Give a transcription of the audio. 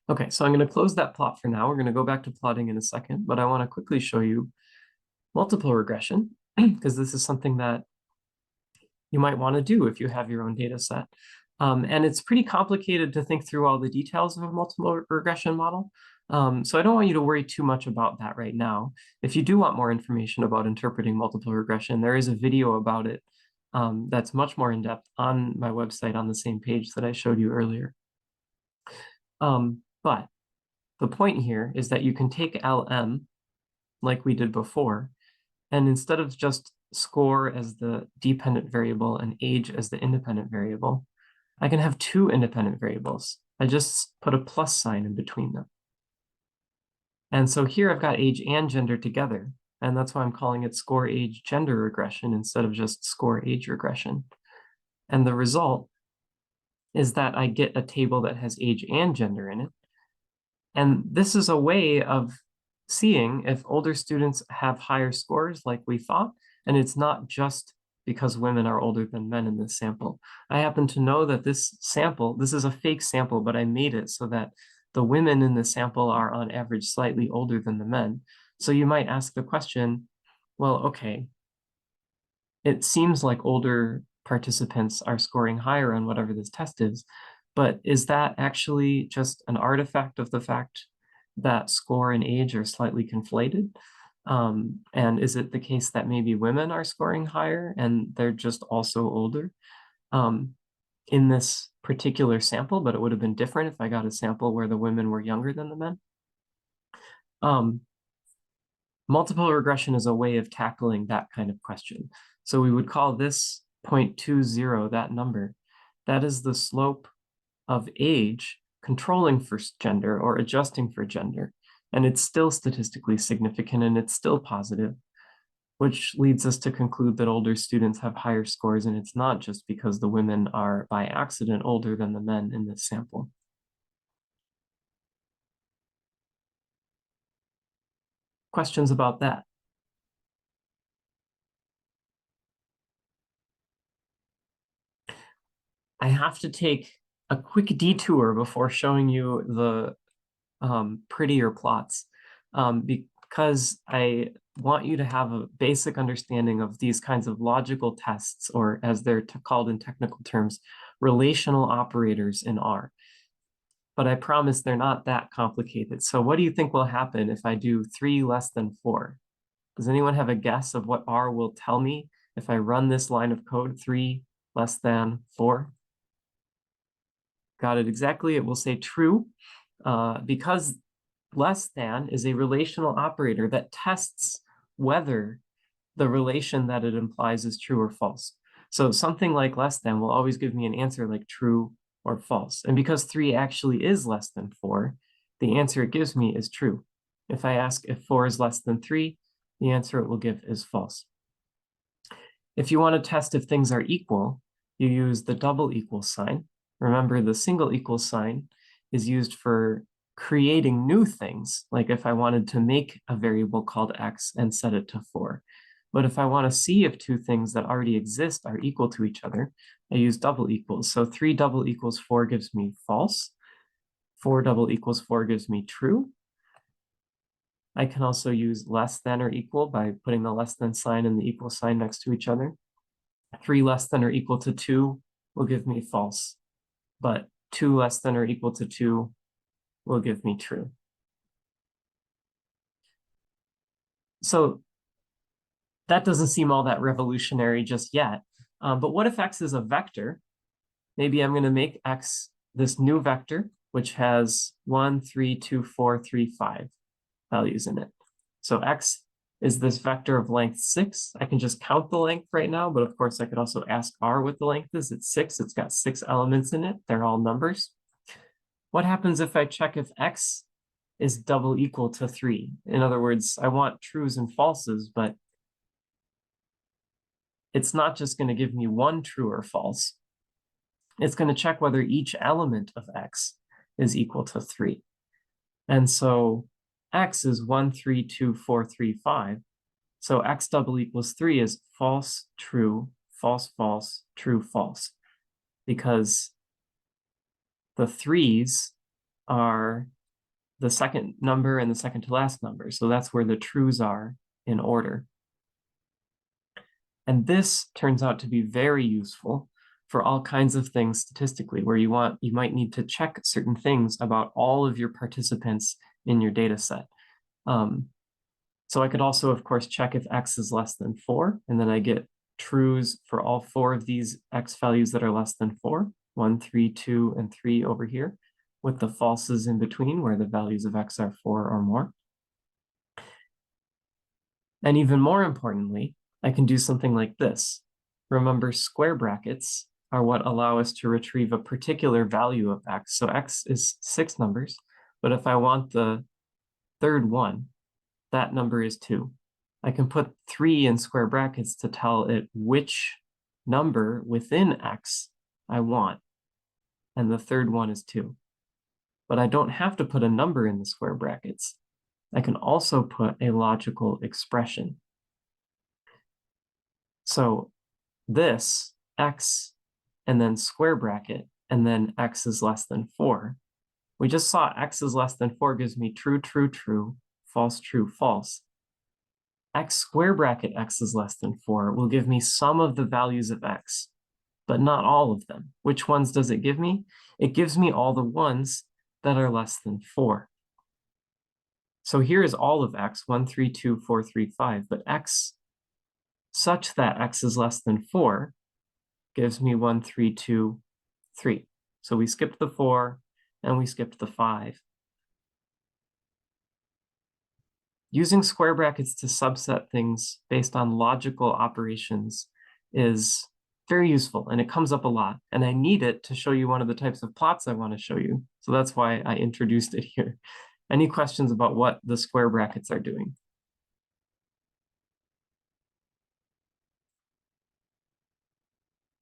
Okay, so I'm going to close that plot for now. We're going to go back to plotting in a second, but I want to quickly show you multiple regression because this is something that you might want to do if you have your own data set. And it's pretty complicated to think through all the details of a multiple regression model. So I don't want you to worry too much about that right now. If you do want more information about interpreting multiple regression, there is a video about it that's much more in-depth on my website on the same page that I showed you earlier. But the point here is that you can take LM like we did before, and instead of just score as the dependent variable and age as the independent variable, I can have two independent variables. I just put a plus sign in between them. And so here I've got age and gender together, and that's why I'm calling it score age gender regression instead of just score age regression. And the result is that I get a table that has age and gender in it. And this is a way of seeing if older students have higher scores like we thought, and it's not just because women are older than men in this sample. I happen to know that this sample, this is a fake sample, but I made it so that the women in the sample are on average slightly older than the men. So you might ask the question, well, okay, it seems like older participants are scoring higher on whatever this test is, but is that actually just an artifact of the fact that score and age are slightly conflated? And is it the case that maybe women are scoring higher and they're just also older in this particular sample, but it would have been different if I got a sample where the women were younger than the men? Multiple regression is a way of tackling that kind of question. So we would call this 0.20, that number. That is the slope of age controlling for gender or adjusting for gender. And it's still statistically significant and it's still positive, which leads us to conclude that older students have higher scores, and it's not just because the women are by accident older than the men in this sample. Questions about that? I have to take a quick detour before showing you the prettier plots because I want you to have a basic understanding of these kinds of logical tests, or as they're called in technical terms, relational operators in R. But I promise they're not that complicated. So what do you think will happen if I do 3 less than 4? Does anyone have a guess of what R will tell me if I run this line of code, 3 less than 4? Got it exactly. It will say true because less than is a relational operator that tests whether the relation that it implies is true or false. So something like less than will always give me an answer like true or false. And because 3 actually is less than 4, the answer it gives me is true. If I ask if 4 is less than 3, the answer it will give is false. If you want to test if things are equal, you use the double equal sign. Remember, the single equal sign is used for creating new things, like if I wanted to make a variable called x and set it to 4. But if I want to see if two things that already exist are equal to each other, I use double equals. So 3 double equals 4 gives me false. 4 double equals 4 gives me true. I can also use less than or equal by putting the less than sign and the equal sign next to each other. 3 less than or equal to 2 will give me false, but 2 less than or equal to 2 will give me true. So that doesn't seem all that revolutionary just yet. But what if x is a vector? Maybe I'm going to make x this new vector, which has 1, 3, 2, 4, 3, 5 values in it. So x is this vector of length 6. I can just count the length right now, but of course I could also ask R what the length is. It's 6. It's got 6 elements in it. They're all numbers. What happens if I check if x is double equal to 3? In other words, I want trues and falses, but it's not just going to give me one true or false. It's going to check whether each element of x is equal to 3. And so x is 1, 3, 2, 4, 3, 5. So x double equals 3 is false, true, false, false, true, false. Because the 3's are the second number and the second to last number. So that's where the trues are in order. And this turns out to be very useful for all kinds of things statistically, where you might need to check certain things about all of your participants in your data set. So I could also, of course, check if x is less than 4, and then I get trues for all 4 of these x values that are less than 4, 1, 3, 2, and 3 over here, with the falses in between where the values of x are 4 or more. And even more importantly, I can do something like this. Remember, square brackets are what allow us to retrieve a particular value of x. So x is 6 numbers, but if I want the third one, that number is 2. I can put 3 in square brackets to tell it which number within x I want, and the third one is 2. But I don't have to put a number in the square brackets. I can also put a logical expression. So this, x, and then square bracket, and then x is less than 4. We just saw x is less than 4 gives me true, true, true, false, true, false. X square bracket x is less than 4 will give me some of the values of x, but not all of them. Which ones does it give me? It gives me all the ones that are less than 4. So here is all of x, 1, 3, 2, 4, 3, 5, but x such that x is less than 4 gives me 1, 3, 2, 3. So we skipped the 4 and we skipped the 5. Using square brackets to subset things based on logical operations is very useful, and it comes up a lot. And I need it to show you one of the types of plots I want to show you. So that's why I introduced it here. Any questions about what the square brackets are doing?